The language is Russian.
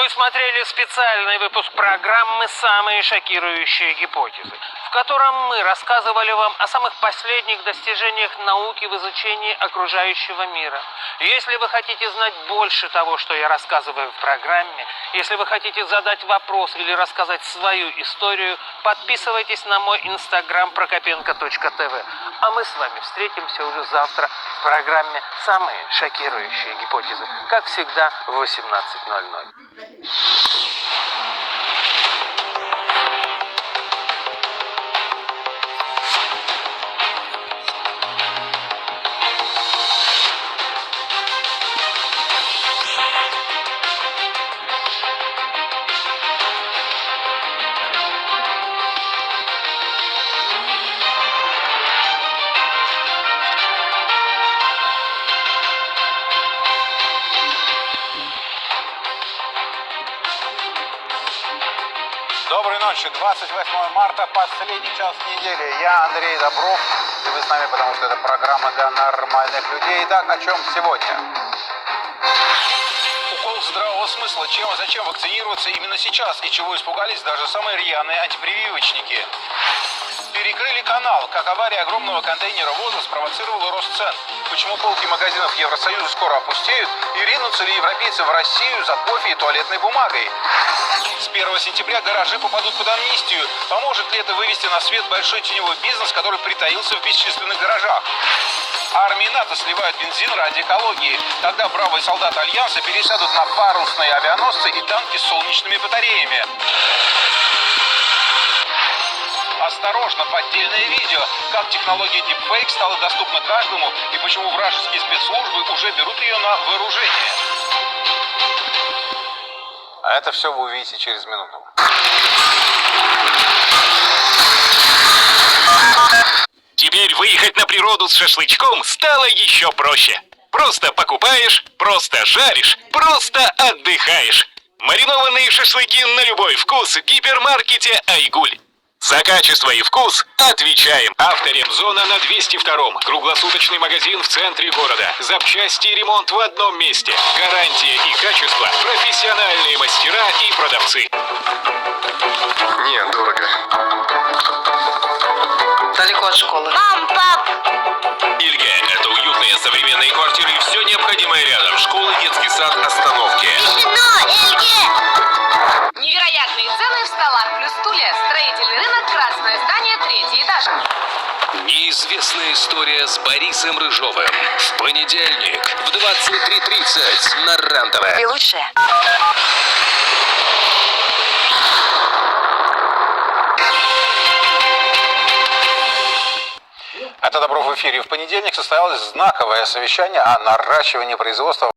Вы смотрели специальный выпуск программы «Самые шокирующие гипотезы», в котором мы рассказывали вам о самых последних достижениях науки в изучении окружающего мира. Если вы хотите знать больше того, что я рассказываю в программе, если вы хотите задать вопрос или рассказать свою историю, подписывайтесь на мой инстаграм prokopенko.tv. А мы с вами встретимся уже завтра в программе «Самые шокирующие гипотезы», как всегда в 18:00. Доброй ночи. 28 марта, последний час недели. Я Андрей Добров, и вы с нами, потому что это программа для нормальных людей. Итак, о чем сегодня? Укол здравого смысла. Чем и зачем вакцинироваться именно сейчас, и чего испугались даже самые рьяные антипрививочники? Перекрыли канал. Как авария огромного контейнера ВОЗа спровоцировала рост цен. Почему полки магазинов Евросоюза скоро опустеют? И ринутся ли европейцы в Россию за кофе и туалетной бумагой? С 1 сентября гаражи попадут под амнистию. Поможет ли это вывести на свет большой теневой бизнес, который притаился в бесчисленных гаражах? Армии НАТО сливают бензин ради экологии. Когда бравые солдаты Альянса пересядут на парусные авианосцы и танки с солнечными батареями. Осторожно, поддельное видео. Как технология Deepfake стала доступна каждому и почему вражеские спецслужбы уже берут ее на вооружение. А это все вы увидите через минуту. Теперь выехать на природу с шашлычком стало еще проще. Просто покупаешь, просто жаришь, просто отдыхаешь. Маринованные шашлыки на любой вкус в гипермаркете «Айгуль». За качество и вкус отвечаем. Авторемзона на 202-м. Круглосуточный магазин в центре города. Запчасти и ремонт в одном месте. Гарантия и качество. Профессиональные мастера и продавцы. Нет, дорого. Далеко от школы. Мам, пап! Ильге – это уютные современные квартиры и все необходимое рядом. Школа, детский сад, остановки. Тишина, Эльге! Невероятные цены в столах плюс стулья. Строительный рынок, красное здание, 3-й этаж. Неизвестная история с Борисом Рыжовым. В понедельник в 23:30 на РЕН-ТВ. И лучшее. Это Добров в эфире. В понедельник состоялось знаковое совещание о наращивании производства